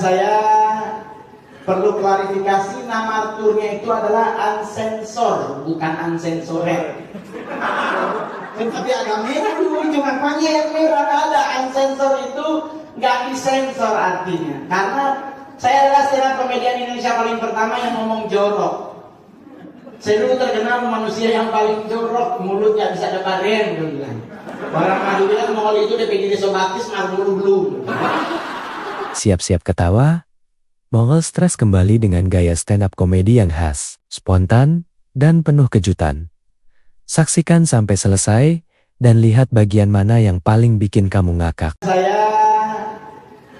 Saya perlu klarifikasi, nama turnya itu adalah Unsensor, bukan Uncensored. Tapi agak merah dulu, cuma panggil yang merah ada. Unsensor itu nggak disensor artinya. Karena saya adalah stand up komedian Indonesia paling pertama yang ngomong jorok. Saya dulu terkenal manusia yang paling jorok, mulut nggak bisa ada baren, dia bilang. Orang madu bilang Mongol itu DPG Sobatis marmulu belum. Siap-siap ketawa, Mongol Stress kembali dengan gaya stand-up komedi yang khas, spontan, dan penuh kejutan. Saksikan sampai selesai, dan lihat bagian mana yang paling bikin kamu ngakak. Saya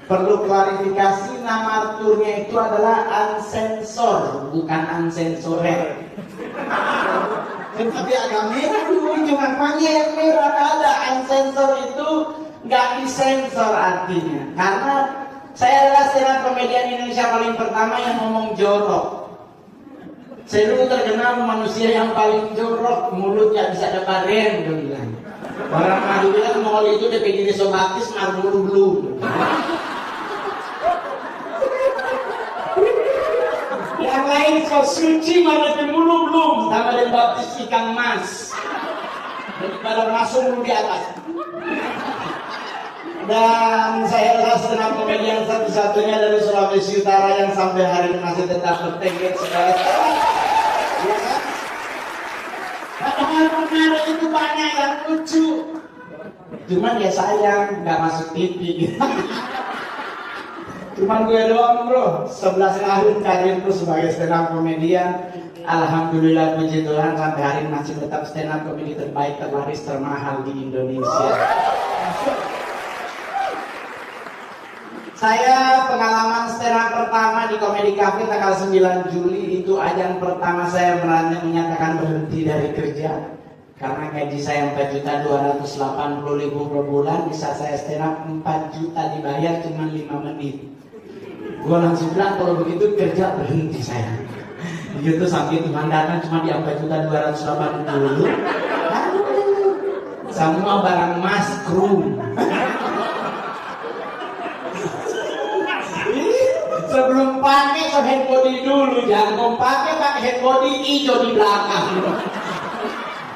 perlu klarifikasi, nama turnya itu adalah Unsensor, bukan Uncensored. Tapi agak merah dulu, cuma panggil yang merah ada. Unsensor itu nggak disensor artinya. Karena saya adalah stand up komedian Indonesia paling pertama yang ngomong jorok. Saya dulu terkenal manusia yang paling jorok, mulut nggak bisa ada baren, dia bilang. Orang madu bilang Mongol itu DPG Sobatis marmulu belum. Yang lain so suci mana mulu belum, sama dengan baptis ikan mas. Daripada masuk dulu di atas. Dan saya adalah stand up komedian satu-satunya dari Sulawesi Utara yang sampai hari ini masih tetap bertengger segala cara. Ya kan? Padahal pengaruh itu banyak yang lucu. Cuman ya sayang, nggak masuk TV. Cuman gue doang bro, 11 tahun karirku sebagai stand up komedian. Alhamdulillah puji Tuhan sampai hari ini masih tetap stand up komedi terbaik, terlaris, termahal di Indonesia. Saya pengalaman stand up pertama di Comedy Cafe tanggal 9 Juli itu ajang pertama saya menyatakan berhenti dari kerja. Karena gaji saya 4.280.000 per bulan, bisa saya stand up 4 juta dibayar cuma 5 menit. Gue langsung bilang kalau begitu kerja berhenti saya. Gitu sampai Tuhan datang cuma di 4.280.000. Semua barang emas krum. Sebelum pakai so head body dulu, jangan mau pakai head body hijau di belakang.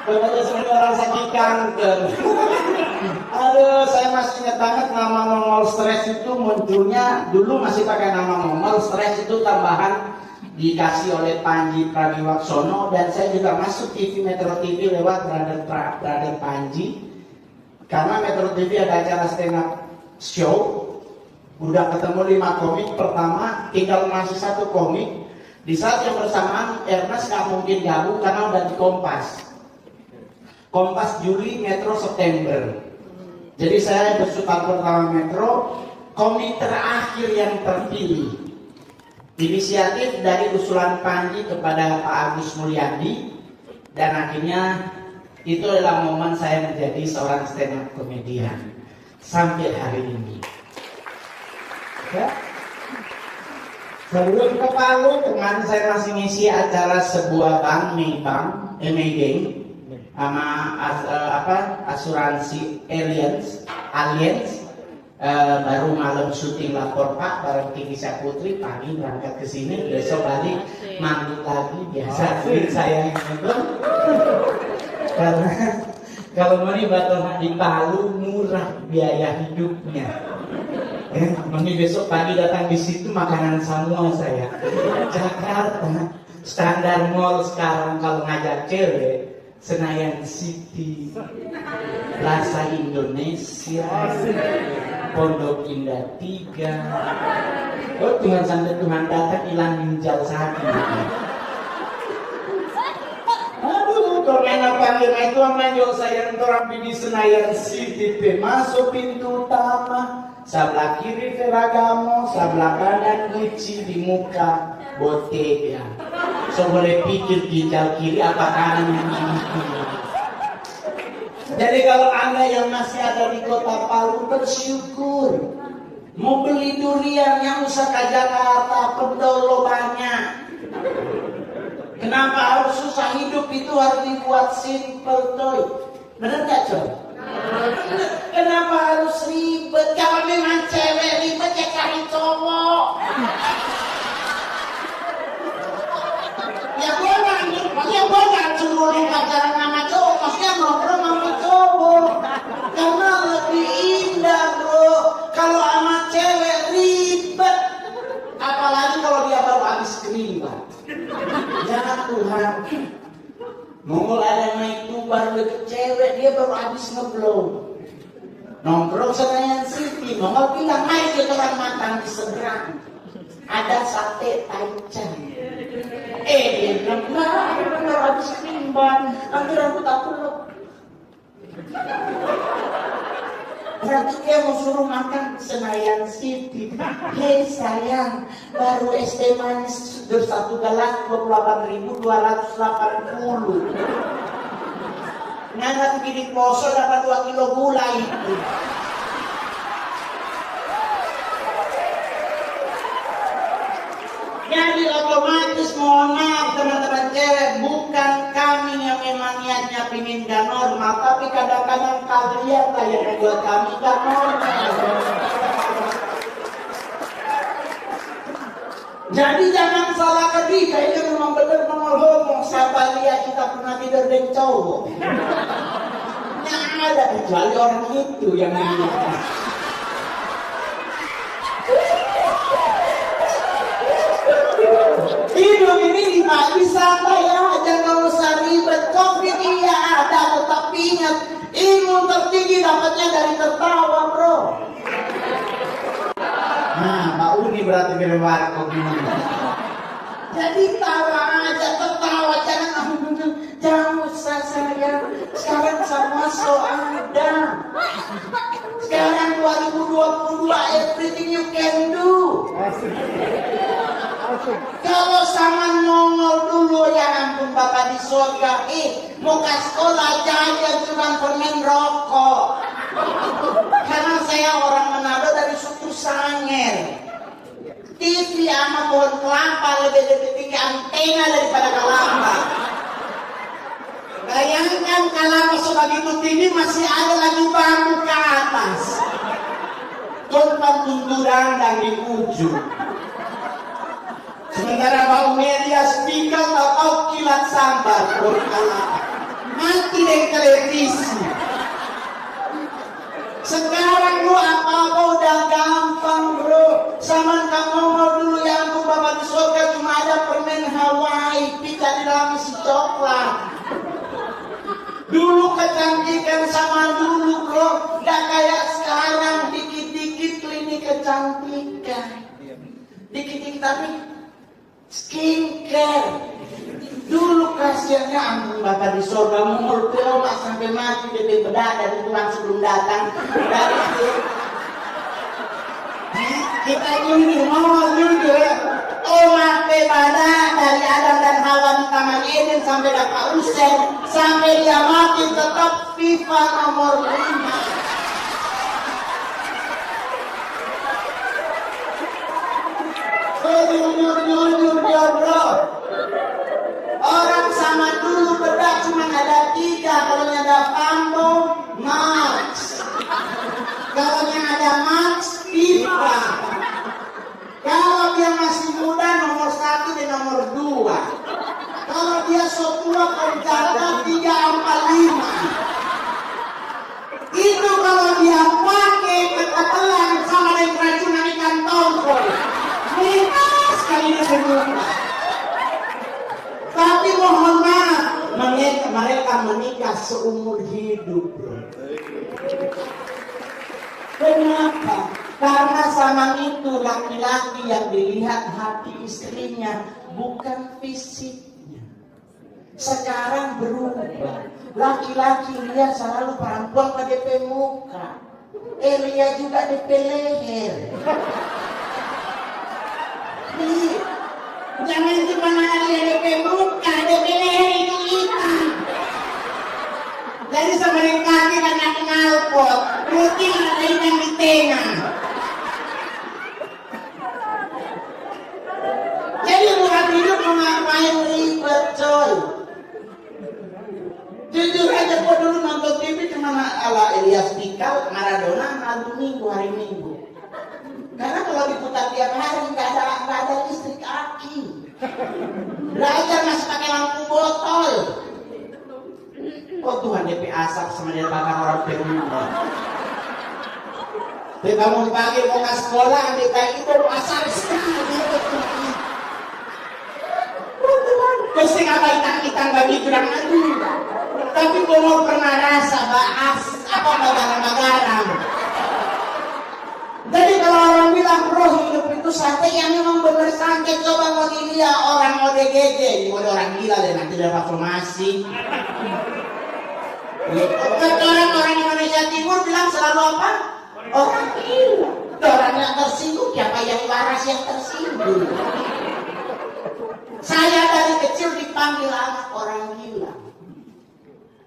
Benar seperti orang sakit kanker. Aduh, saya masih ingat banget nama Mongol Stress itu munculnya dulu masih pakai nama Mongol Stress itu tambahan dikasih oleh Panji Pragiwaksono, dan saya juga masuk TV Metro TV lewat Brother Panji. Karena Metro TV ada acara stand up show. Udah ketemu 5 komik, pertama tinggal masih 1 komik. Di saat yang bersamaan Ernest gak mungkin gabung karena udah di Kompas Juli, Metro September. Jadi saya bersuka pertama Metro, komik terakhir yang terpilih. Inisiatif dari usulan Panji kepada Pak Agus Mulyadi, dan akhirnya itu adalah momen saya menjadi seorang stand up komedian sampai hari ini. Ya. Sebelum ke Palu, kemarin saya masih ngisi acara sebuah bank, Maybank, sama asuransi Allianz. Baru malam syuting lapor Pak bareng Kiki Saputri, pagi berangkat ke sini, besok balik manggut lagi biasa. Saya itu karena kalau mau di Palu murah biaya hidupnya. Mami besok pagi datang di situ makanan semua saya. Jakarta standar mall sekarang kalau ngajak cewek Senayan City, Plaza Indonesia, Pondok Indah 3. Oh Tuhan sampai Tuhan datang hilang ginjal satu. Aduh, kalau enak panggil itu menjual saya orang di Senayan City, masuk pintu utama. Sebelah kiri Ferragamo, sebelah kanan Gucci, di muka Bottega. So boleh pikir ginjal kiri apa kanan yang ini. Jadi kalau Anda yang masih ada di kota Palu bersyukur. Mau beli durian yang usah ke Jakarta, pedolo banyak. Kenapa harus susah? Hidup itu harus dibuat simple, toy. Bener gak coy? Kenapa harus ribet? Kalau memang cewek ribet ya cari cowok. Ya gue nggak cemburu pacaran sama cowok, maksudnya ngobrol sama cowok. Karena lebih indah bro, kalau sama cewek ribet. Apalagi kalau dia baru habis kerimbat. Ya Tuhan, Mongol ada naik tubar deket cewek, dia baru habis ngeblow. Nongkrong Senayan City, Mongol bilang, mari kita orang makan di seberang. Ada sate taichan. Dia bilang, nah, baru habis kerimbat, nanti rambut aku loh. Berarti dia mau suruh makan Senayan City. Hei sayang, baru es teh manis satu gelas 28.280. Nggak bikin poso dapat 2 kilo gula itu. Jadi otomatis mohon maaf teman-teman cewek, bukan kami yang memang niatnya pingin gak normal, tapi kadang-kadang kalian lah yang membuat kami gak normal. Jadi jangan salah ketiga, itu memang benar ngomong siapa lihat kita pernah tidur dengan cowok. Yang ada kecuali orang itu yang mengingatkan. Hidup ini bisa ya, jangan usah ribet. Covid iya ada, tetapi ingat, ilmu tertinggi dapatnya dari tertawa bro. Nah, Mbak Uni berarti berwarna begini. Jadi tawa aja, tertawa, jangan usah sayang. Sekarang sama so ada. Sekarang 2022, everything you can do. Kalau sama nongol dulu ya ampun Bapak di surga, mau ke sekolah jajan cuma permen rokok. Karena saya orang Manado dari suku Sangir. TV sama pohon kelapa lebih tinggi antena daripada kelapa. Bayangkan kelapa sebegitu tinggi masih ada lagi bambu ke atas. Tumpang tunturan dan di ujung. Sementara bau media speaker atau kilat sambar mati dari televisi. Sekarang lu apa-apa udah gampang bro. Sama kamu mau dulu yang aku Bapak di surga cuma ada permen Hawaii, pita di dalam isi coklat. Dulu kecantikan sama dulu bro, gak kayak sekarang dikit-dikit klinik kecantikan. Dikit-dikit tapi skincare. Dulu kasihannya ampun Bapak di surga mengurut omak sampai mati DP bedah dari Tuhan sebelum datang. Dari kita ini mau jujur ya, omak bedah dari Adam dan Hawa di Taman Eden sampai dapat usir, sampai dia mati tetap FIFA nomor 5. Jujur dia bro. Orang sama dulu bedak cuma ada 3. Kalau ada Pambo, Max. Kalau ada Max, Pipa. Kalau dia masih muda nomor 1 dan nomor 2. Kalau dia sotua penjaga 3, 4, 5. Itu kalau dia pakai ketetelan sama dengan keracunan ikan tongkol. Sekali dia semua. Tapi mohon maaf, mereka menikah seumur hidup. Kenapa? Karena sama itu laki-laki yang dilihat hati istrinya, bukan fisiknya. Sekarang berubah. Laki-laki lihat selalu perempuan pada DP muka. Lihat juga DP leher. Jangan cuma ada DP muka, DP leher itu hitam. Jadi sebenarnya kaki kena knalpot, mungkin ada yang di tengah. Jadi bukan hidup mau ngapain ribet coy. Jujur aja gua dulu nonton TV cuma ala Elias Pikal, Maradona, malam minggu, hari Minggu. Karena kalau diputar tiap hari nggak ada listrik aki. Belajar masih pakai lampu botol. Oh Tuhan, DP asap sama dia bakar orang Peru. Dia bangun pagi mau ke sekolah, dia kayak itu asap sekali. Pasti ngapain tak bagi kurang aduh. Tapi gue mau pernah rasa bahas apa magaram-magaram. Jadi kalau orang bilang bro hidup itu santai, yang memang benar santai. Coba mau dilihat orang ODGJ, mode orang gila deh nanti dapat informasi. Orang Indonesia Timur bilang selalu apa? Orang gila. Orang yang tersinggung, siapa yang waras yang tersinggung? Saya dari kecil dipanggil anak orang gila.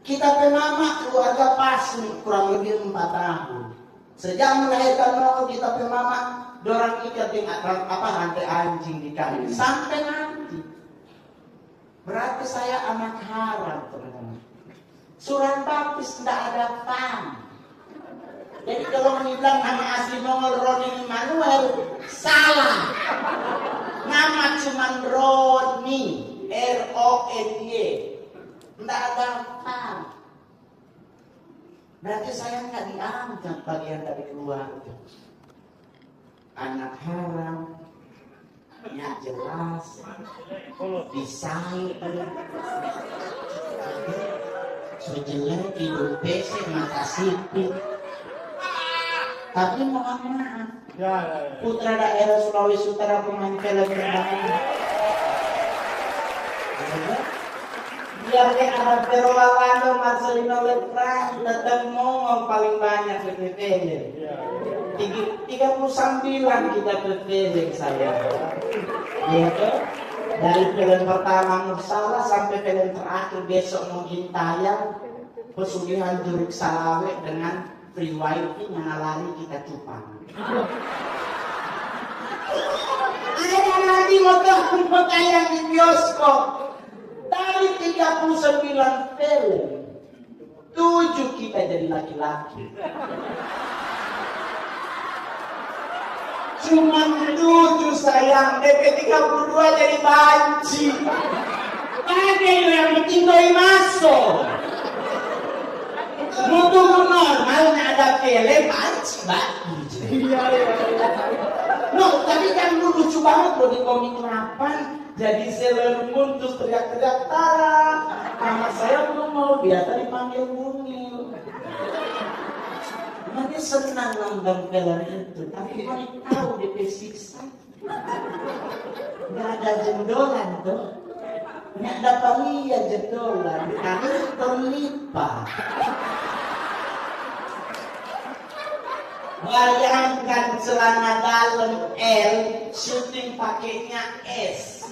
Kita penama keluarga Pasmi kurang lebih 4 tahun. Sejak melahirkan Nongol kita penama dorang ikat dengan rantai anjing di kaki sampai nanti. Berarti saya anak haram teman-teman. Suran baptis tidak ada PAM. Jadi kalau bilang nama asli Nongol Roni Immanuel salah. Nama cuman Roni, R-O-N-Y. Tidak ada PAM. Berarti saya nggak diangkat bagian dari keluarga. Anak haram, ya jelas, disai, sejelek hidung pesek mata sipit. Tapi mohon maaf, putra daerah Sulawesi Utara pemain film terbaik. Biar dia ada Perolando, Marcelino Leprang, tetap ngomong paling banyak di PPD. 39 kita PPD saya. Gitu. Dari film pertama Nursalah sampai film terakhir besok mungkin tayang pesugihan Jurik Salawe dengan Free Wifi lari kita cupang. Ada nanti mau tayang di bioskop. Dari 39 film, 7 kita jadi laki-laki. Cuma 7 sayang, DP 32 jadi banci. Ada yang penting doi masuk. Mutu normalnya ada film banci banci. No, tapi kan lucu banget loh di komik 8. Jadi Sailor Moon terus teriak-teriak Tara. Nama saya belum mau, biasa dipanggil Munil. Dia senang nonton film itu, tapi mana tahu dia tersiksa. Nggak ada jendolan tuh. Nggak dapat lihat jendolan, karena terlipat. Bayangkan celana dalam L, syuting pakainya S.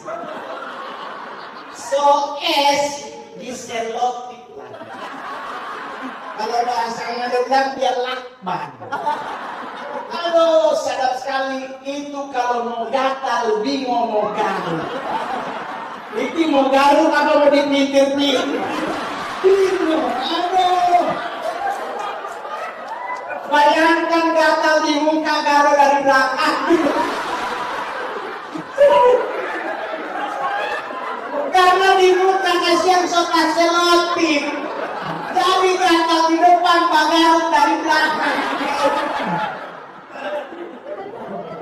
So S diselotip lagi. Kalau bahasanya bilang dia lakban. Aduh sadap sekali itu kalau mau gatal bingung mau garuk. Itu mau garuk apa mau dipintir-pintir? Bingung, aduh. Bayangkan gatal di muka garuk dari belakang. Karena di muka kasihan sokat selotip. Jadi gatal di depan bagaruk dari belakang.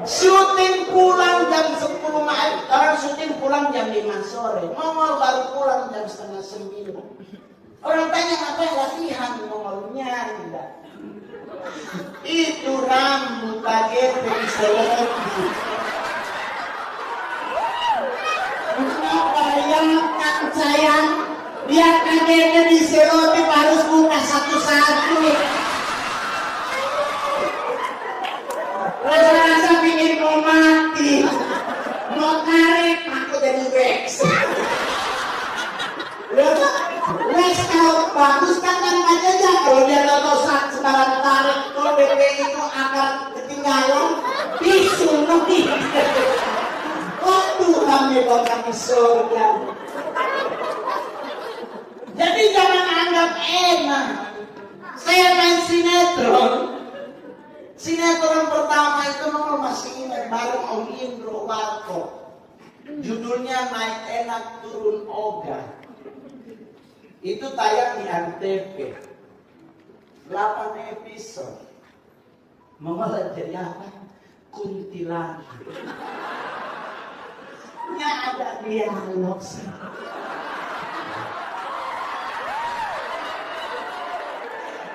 Syuting pulang jam 10 malam. Orang syuting pulang jam 5 sore. Mongol baru pulang jam setengah 9. Orang tanya ngapain latihan mongolnya tidak. Itu rambut KGP selotip. Bayangkan sayang, dia KGP di selotip harus buka satu-satu. Rasa-rasa pingin mau mati, mau tarik aku jadi Rex. Rex kalau bagus kan aja kalau dia tahu saat sekarang tarik, kalau DP itu akan ketinggalan, bisu nanti. Oh Tuhan, ya kami surga. Jadi jangan anggap enak. Saya main sinetron. Sinetron pertama itu nomor masih ingat bareng Om Indro Warko. Judulnya Naik Enak Turun Ogah. Itu tayang di Antv. 8 episode. Malah jadi apa? Kuntilanak. Nya ada dialog.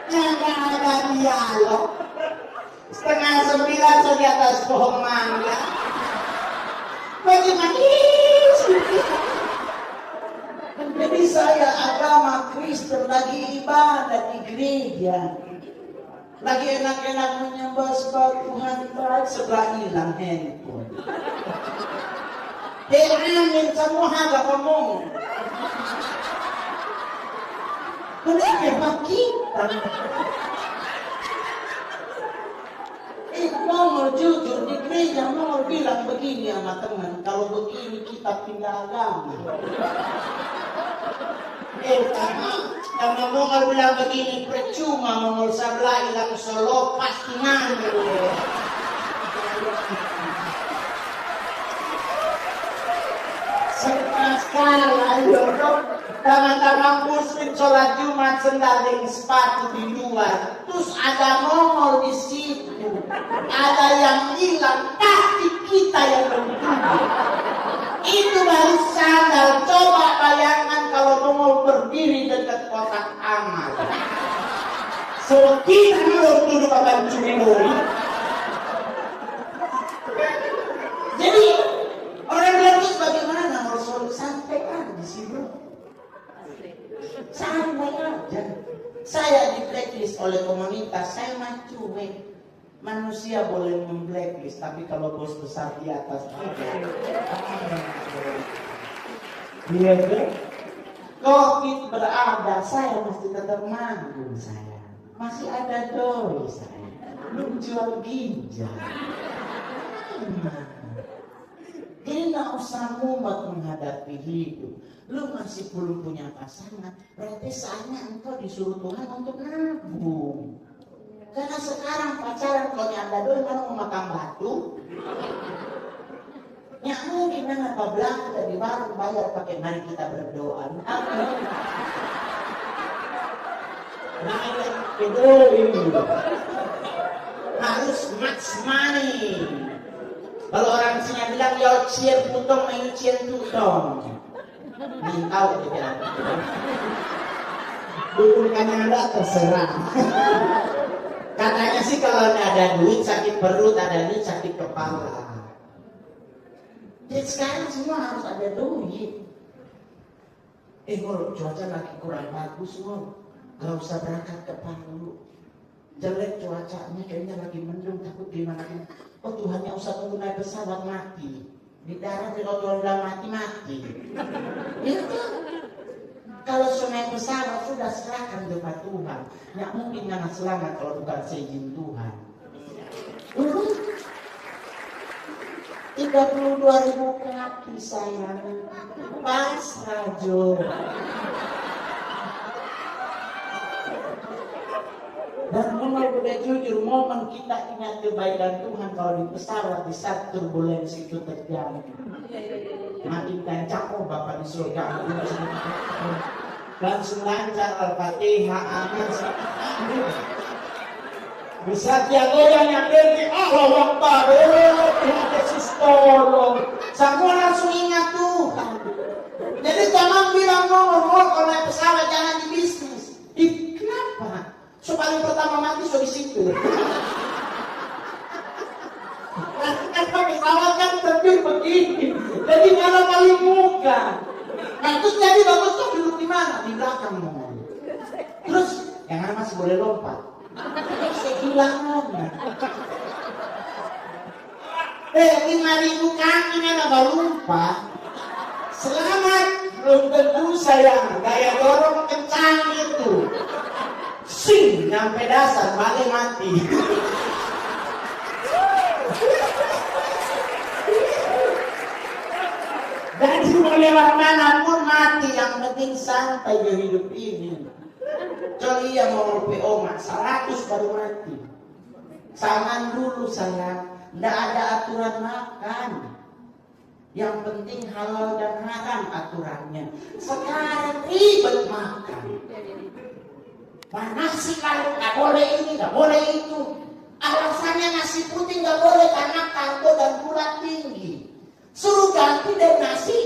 Nya ada dialog. 8:30 saya di atas pohon mangga. Bagaimana? Jadi saya agama Kristen lagi ibadah di gereja. Lagi enak-enak menyembah sebab Tuhan baik, sebelah hilang handphone. Amin semua agak ngomong. Kenapa kita? Mau jujur di gereja mau bilang begini sama teman, kalau begini kita pindah agama. Karena mau bilang begini percuma, mau sebelah hilang solo pasti nganggur. Sekali teman-teman muslim sholat Jumat sendaling sepatu di luar, terus ada mongol di situ, ada yang hilang, pasti kita yang bertujuh. Itu baru sandal. Coba bayangkan kalau mongol berdiri dekat kotak amal. So kita belum duduk akan curi. Jadi orang bilang itu bagaimana mau selalu santai aja sih bro. Santai aja. Saya di blacklist oleh komunitas, saya mah cuek. Manusia boleh memblacklist, tapi kalau bos besar di atas iya kan? Covid berada, saya masih tetap manggung saya. Masih ada doi saya. Belum jual ginjal. Jadi gak usah mumet menghadapi hidup. Lu masih belum punya pasangan, berarti saatnya engkau disuruh Tuhan untuk nabung. Karena sekarang pacaran kalau nyanda dulu kan mau makan batu. Ya mungkin kan apa belanja di warung bayar pakai mari kita berdoa. Nah itu ini harus match money. Kalau orang sini bilang yo cien putong main cien tutong. Nih tahu tidak? Bukan ada terserah. Katanya sih kalau ada duit sakit perut, ada duit sakit kepala. Jadi sekarang semua harus ada duit. Kalau cuaca lagi kurang bagus, gak usah berangkat ke Palu. Jelek cuacanya, kayaknya lagi mendung, takut gimana. Oh Tuhannya usah tunggu naik pesawat mati. Di darat kalau Tuhan bilang mati. Iya kan? Kalau naik pesawat sudah serahkan kepada Tuhan. Nggak mungkin nggak selamat kalau bukan seizin Tuhan. 32.000 kaki sayang. Pas Rajo. Dan mulai udah jujur, momen kita ingat kebaikan Tuhan kalau di pesawat di saat turbulensi itu terjadi. Makin kencang, oh Bapak di surga. Langsung lancar Al-Fatihah, amin. Bisa dia goyang yang berarti Allah Akbar, Tuhan Yesus tolong. Semua langsung ingat Tuhan. Jadi jangan bilang ngomong kalau naik pesawat jangan di bisnis. Kenapa? So paling pertama mati so di situ. Karena pesawat kan terbit begini, jadi malah paling muka. Nah terus jadi bagus tuh duduk di mana? Di belakang mau. Terus yang masih boleh lompat. Sehilangannya. 5.000 kaki nggak lompat. Selamat, belum tentu sayang. Gaya dorong kencang itu. Sing nyampe dasar balik mati. Jadi mau lewat manapun mati, yang penting santai di hidup ini. Kecuali yang mau PO 100 baru mati. Zaman dulu sayang, tidak ada aturan makan. Yang penting halal dan haram aturannya. Sekarang ribet makan. Nasi kalau nggak boleh ini, nggak boleh itu. Alasannya nasi putih nggak boleh karena karbo dan gula tinggi. Suruh ganti dari nasi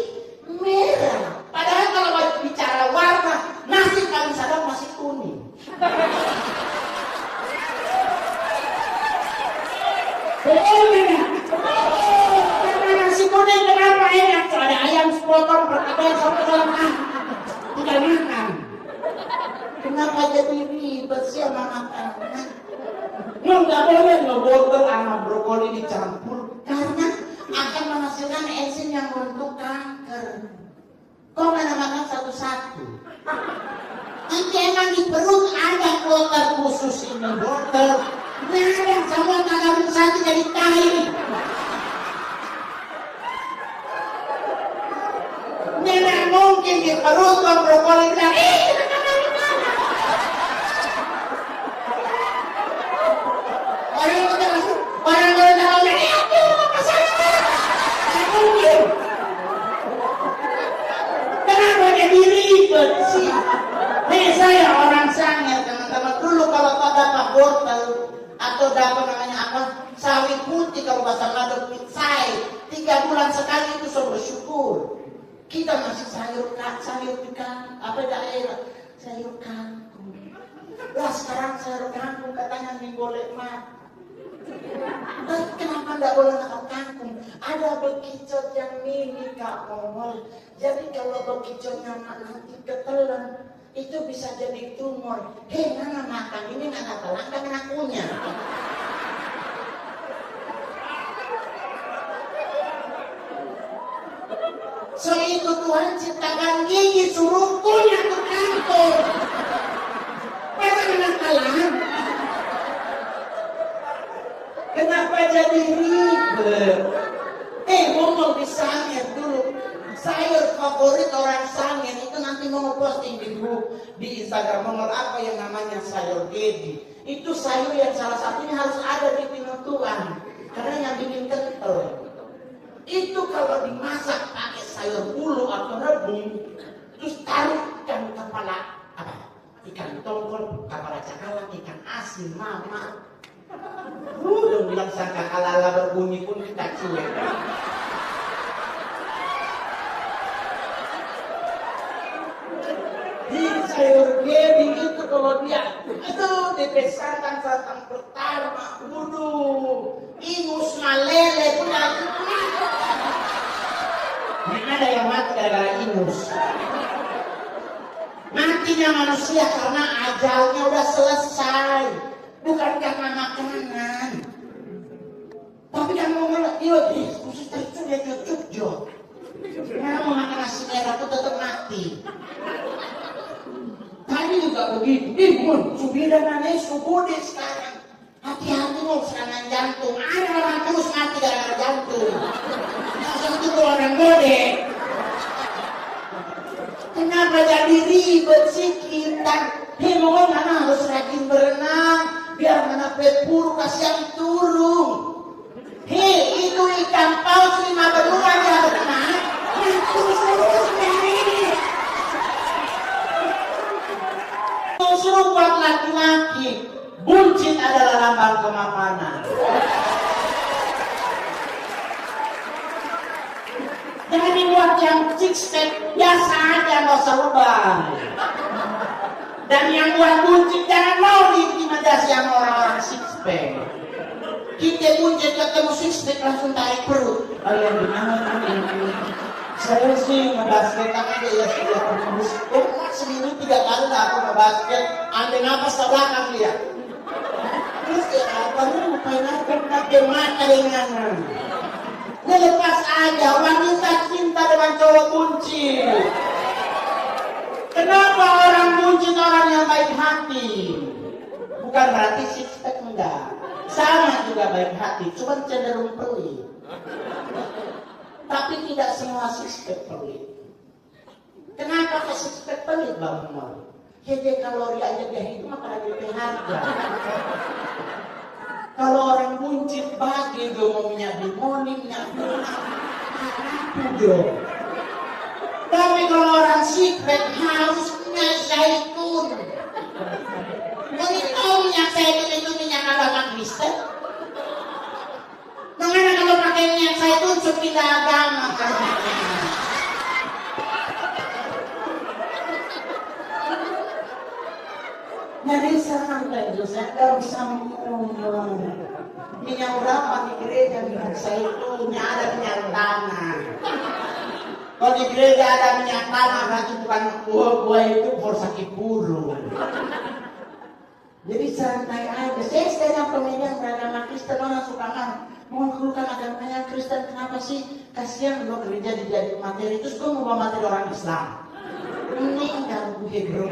merah. Padahal kalau bicara warna, nasi paling sadar nasi kuning. Karena nasi kuning kenapa enak? Ada ayam sepotong berkabel sampai dalam tidak makan. Kenapa jadi ribet sih sama makanan? Nggak boleh wortel sama brokoli dicampur karena akan menghasilkan enzim yang untuk kanker. Kok mana makan satu-satu? Nanti emang di perut ada wortel khusus ini wortel. Nah, yang sama kagak satu jadi tai. Tidak mungkin di perut brokoli bilang, orang-orang dalam ini kenapa jadi ribet sih? Nih saya orang Sangir teman-teman, dulu kalau dapat wortel atau dapat namanya apa sawi putih kalau bahasa Madura pitsai 3 bulan sekali itu sudah bersyukur. Kita masih sayur ikan apa daerah sayur kangkung. Lah sekarang sayur kangkung katanya nih boleh mati. Kenapa tidak boleh makan kangkung? Ada bekicot yang mini Kak Momol. Jadi kalau bekicotnya nanti ketelan, itu bisa jadi tumor. Hei, nana makan ini nana telan kan ngakunya. So itu Tuhan ciptakan gigi suruh punya ke kangkung. Masa nana telan? Kenapa jadi ribet? Ngomong di Sangir dulu. Sayur favorit orang Sangir itu nanti mau posting di grup di Instagram nomor apa yang namanya sayur gedi. Itu sayur yang salah satunya harus ada di pinutuan karena yang bikin kental. Itu kalau dimasak pakai sayur bulu atau rebung, terus taruh ikan kepala apa? Ikan tongkol, kepala cakalang, ikan asin, mama. Yang bilang sangka kalala berbunyi pun kita cuek. Di sayur gedi itu kalau dia dipesankan satang pertama ingus malele pun ada yang mati gara-gara ingus. Matinya manusia karena ajalnya udah selesai. Bukan karena makanan. Tapi kan mau ngeliat, khusus tercuk ya cucuk jo. Nah, mau makan nasi merah tuh tetap mati. Tadi juga begitu. Subidan aneh subudi sekarang. Hati-hati mau serangan jantung. Ada orang terus mati gara-gara jantung. Langsung itu orang gede. Kenapa jadi ribet sih kita? Mau mana harus rajin berenang. Biar mana pepuru kasihan turun. Itu ikan paus 5 bulan ya berenang. Terus dari suruh buat laki-laki. Buncit adalah lambang kemapanan. Jangan dibuat yang six pack biasa aja, nggak usah lebay. Dan yang buat buncit jangan mau diintimidasi sama orang-orang six pack. Kita buncit ketemu six pack langsung tarik perut. Kalian gimana ini? Saya sih ngebasket aja ya sudah tembus. Seminggu 3 kali lah aku ngebasket. Ambil napas ke belakang dia. Terus ya apa nih? Ngapain aku pakai mata dengan lepas aja. Wanita cinta dengan cowok buncit. Kenapa orang buncit orang yang baik hati? Bukan berarti six pack enggak. Sama juga baik hati, cuma cenderung pelit. Tapi tidak semua six-pack pelit. Kenapa ke six-pack pelit Bang Umar? Ya dia kalori aja dia hidup maka lebih harga. Kalau orang buncit bagi ngomongnya bimoning, tapi kalau orang six-pack harusnya zaitun. Jadi tahu minyak zaitun itu minyak agama Kristen? Mengapa kalau pakai minyak zaitun sepindah agama? Jadi santai, saya nggak bisa ngomong. Minyak berapa di gereja minyak zaitun, ada minyak tanah. Kalau di gereja ada minyak tanah, berarti bukan buah itu for sakit bulu. Jadi santai aja. Saya setengah komedian beragama Kristen, orang suka mengeluhkan agamanya Kristen. Kenapa sih? Kasihan lo gereja dijadi materi, terus gue mau bawa materi orang Islam. Meninggal gue bro.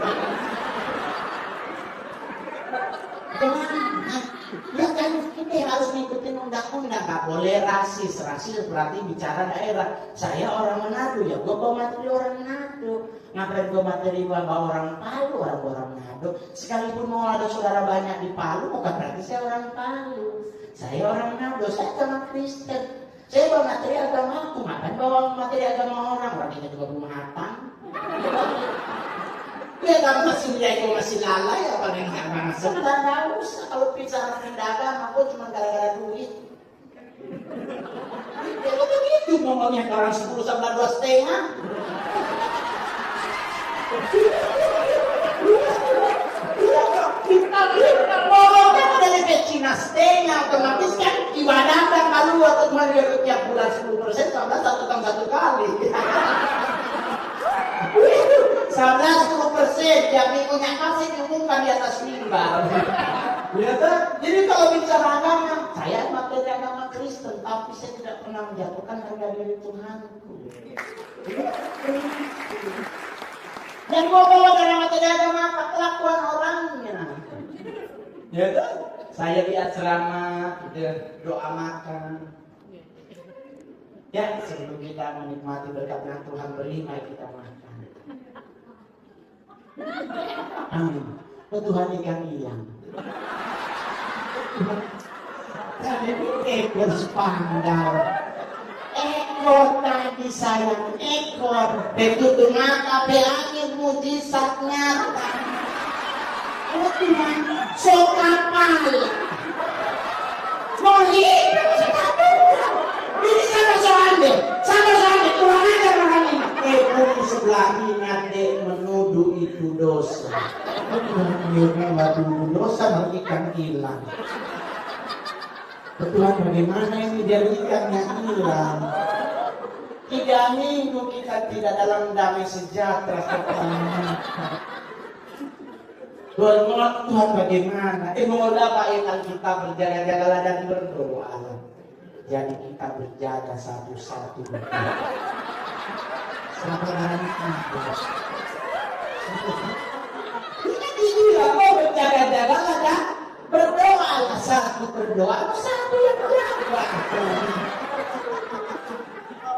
Ya kan kita harus ngikutin undang-undang, nggak boleh rasis. Rasis berarti bicara daerah. Saya orang Manado, ya gue bawa materi orang Manado. Ngapain gue materi bawa orang Palu, orang Manado. Sekalipun mau ada saudara banyak di Palu, bukan berarti saya orang Palu. Saya orang Manado, saya agama Kristen. Saya bawa materi agama aku, ngapain bawa materi agama orang? Orang kita juga belum matang. Ya kalau masih dia itu masih lalai apa yang agama sebentar nggak usah. Kalau bicara pindah agama aku cuma gara-gara duit. Ya begitu ngomongnya orang 10 sampai 12 setengah. Kita ngomongnya dari Cina setengah otomatis kan ibadah kan kalau waktu kemarin tiap bulan 10% tambah 1 tahun 1 kali. 11-10% yang minggunya kasih diumumkan di atas mimbar. Ya kan? Jadi kalau bicara agama, saya materi agama Kristen, tapi saya tidak pernah menjatuhkan harga diri Tuhanku. Dan gua bawa dalam materi agama apa? Kelakuan orangnya. Ya kan? Saya di asrama, doa makan. Ya, sebelum kita menikmati berkat yang Tuhan beri, mari kita makan. Amin. Tuhan ikan hilang. Tadi ekor spandal. Ekor tadi sayang, ekor. Begitu mata angin mujizat nyata. Oh Tuhan, so kapal. Mau hidup sekarang. Ini sama soalnya, Tuhan aja orang ini. Ekor di sebelah ini ada menuduh itu dosa. Tuhan menuduh dosa bagi ikan hilang. Tuhan bagaimana ini dia ikannya hilang? 3 minggu kita tidak dalam damai sejahtera Tuhan bagaimana? Mau dapat ikan kita berjaga-jagalah dan berdoa. Jadi kita berjaga satu-satu. Sabaran kita. Kita mau berjaga-jagalah dan berdoa. Satu berdoa, satu yang berdoa.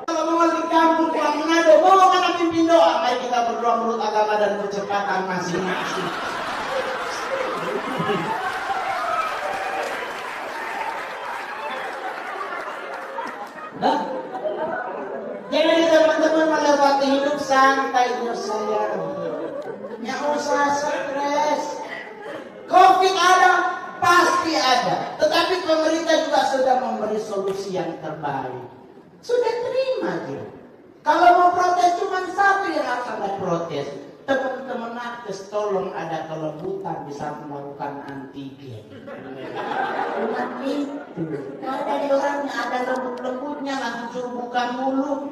Kalau mau di kampung pulang Manado, mau kan pimpin doa. Mari kita berdoa menurut agama dan percepatan masing-masing. Nah, jadi teman-teman melewati hidup santai sayang. Nggak usah stres. Covid ada, pasti ada. Tetapi pemerintah juga sudah memberi solusi yang terbaik. Sudah terima dia. Kalau mau protes cuma satu yang harus ada protes. Teman-teman nakes tolong ada kelembutan bisa melakukan antigen. Bukan itu. Ada orangnya ada lembut-lembutnya langsung suruh buka mulut.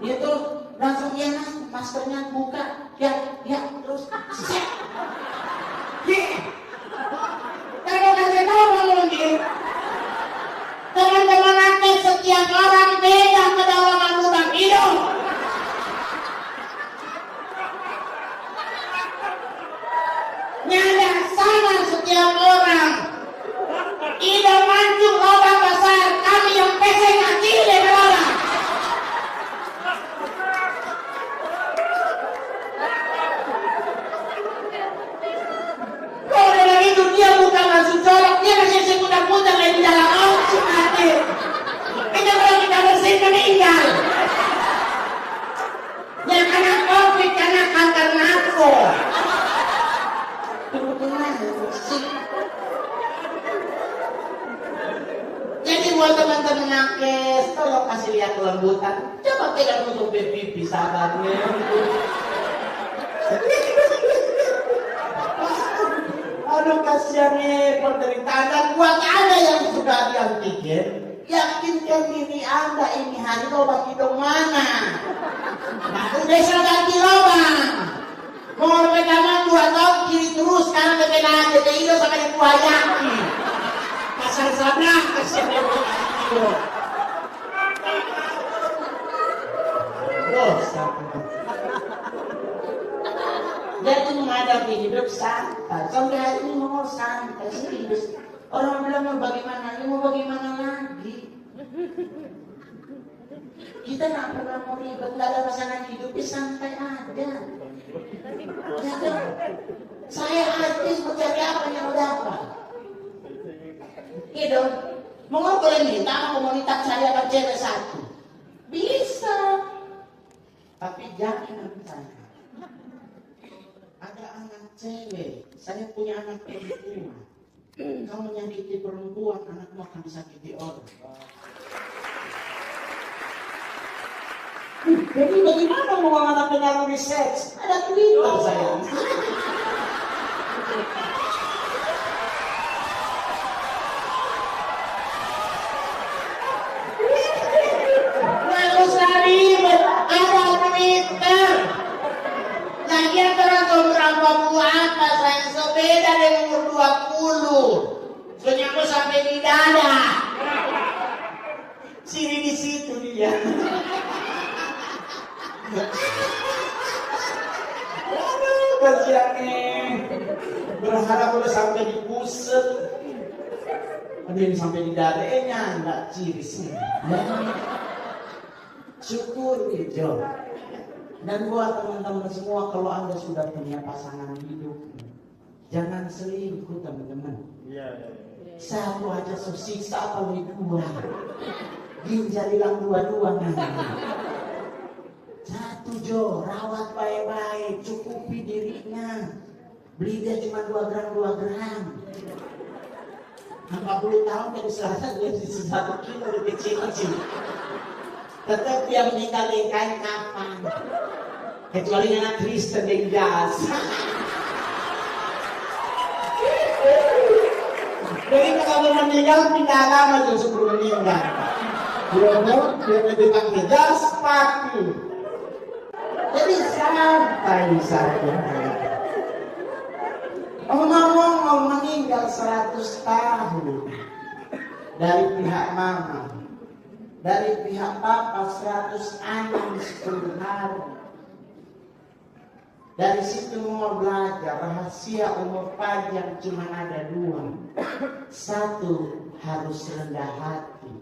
Itu langsung ya maskernya buka. Ya terus set. Kalau kasih tahu lagi. Teman-teman nakes setiap orang beda kedalaman lubang hidung. Nyada sama setiap orang. Ida mancung lubang besar, kami yang peseng kecil di bawah. kesakitan, coba pegang untuk pipi sahabatnya. Aduh kasihannya penderitaan, dan buat Anda yang sudah diantigen, yakinkan diri Anda ini hari lubang hidung mana. Nah, udah saya ganti lubang. Mau pegangan 2 tahun kiri terus, sekarang pegangan ke hidung sampai yang tua yakin. Kasar sablah, kasihannya hidung. Dosa. Jadi menghadapi hidup santai. Sampai hari ini mau santai serius. Orang bilang mau bagaimana, mau bagaimana lagi? Kita nggak pernah mau ribet, nggak ada pasangan hidupnya santai ada. Ya, saya artis mau cari apa yang mau dapat? Gitu. Mau boleh minta komunitas saya dapat cewek 1. Bisa. Tapi jangan saya. Ada anak cewek, saya punya anak perempuan. Kamu menyakiti perempuan, anakmu akan disakiti orang. Jadi bagaimana mau anak pengaruhi seks? Ada Twitter sayang. Nggak usah ribet, ada Twitter. Lagi antara berapa apa sayang, sebeda dengan umur 20. Soalnya aku sampai di dada. Sini di situ dia. Aduh, kasihannya. Berharap udah sampai di pusat. Ada yang sampai di dadanya, enggak ciris. Syukur Jo. Dan buat teman-teman semua, kalau Anda sudah punya pasangan hidup, jangan selingkuh teman-teman. Satu aja susah, apalagi 2. Ginjal hilang 2 nanti. 1 Jo, rawat baik-baik, cukupi dirinya. Beli dia cuma 2 gram. 40 tahun dari selatan dia 1 kilo lebih kecil. Tetap dia meninggal kain kapan? Kecuali anak Kristen yang jas. Jadi kalau meninggal pindah agama tuh sebelum meninggal. Dia lebih pakai jas pakai. Jadi santai saja. Ngomong meninggal 100 tahun dari pihak mama, dari pihak papa 100 anak 10 hari. Dari situ mau belajar rahasia umur panjang cuma ada 2. 1 harus rendah hati.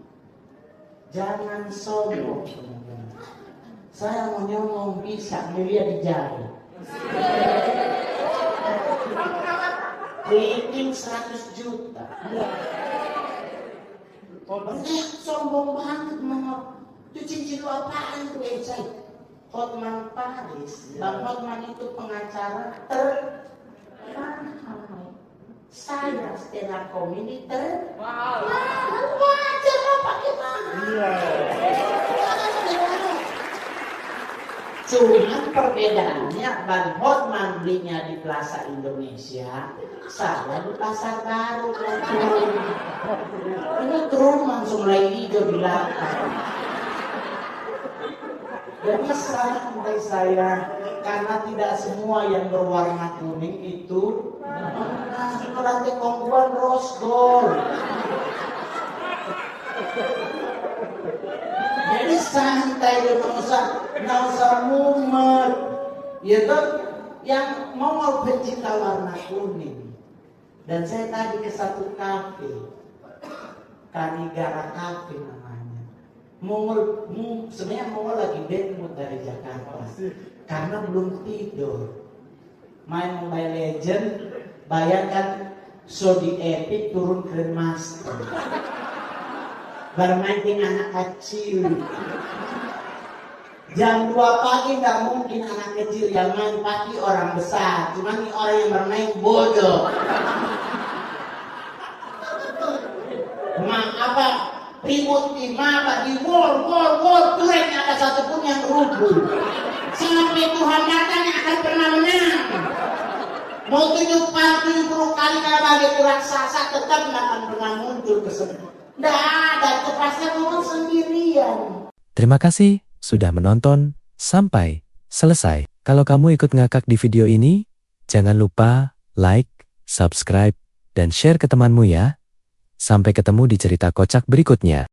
Jangan sombong. Saya mau nyomong bisa melihat di jari. Rating 100 juta. Sombong banget mau. Itu cincin lu apaan tuh Ecai? Hotman Paris. Bang Hotman itu pengacara termahal. Saya stand-up comedy termahal. Wajar lah pakai mahal. Cuma perbedaannya Bang Hotman belinya di Plaza Indonesia, saya di Pasar Baru. Ini turun langsung mulai hijau di belakang. Jadi santai saya, karena tidak semua yang berwarna kuning itu lantai kongguan rose gold. Jadi santai, nggak usah mumet. Ya tuh, yang mau pencinta warna kuning. Dan saya tadi ke satu kafe, Kanigara Cafe namanya. Sebenarnya Mongol lagi bad mood dari Jakarta karena belum tidur. Main Mobile Legend, bayangkan Sodi Epic turun Grandmaster. Bermain dengan anak kecil. Jam 2 pagi nggak mungkin anak kecil yang main pagi orang besar. Cuma nih orang yang bermain bodoh. ribut di mata, di war, kerennya ada satupun yang rubuh. Sampai Tuhan datang akan pernah menang. Mau 70 kali kalah itu raksasa tetap tidak akan pernah muncul ke sana. Tidak ada, itu pasti ngomong sendirian. Terima kasih sudah menonton sampai selesai. Kalau kamu ikut ngakak di video ini, jangan lupa like, subscribe, dan share ke temanmu ya. Sampai ketemu di cerita kocak berikutnya.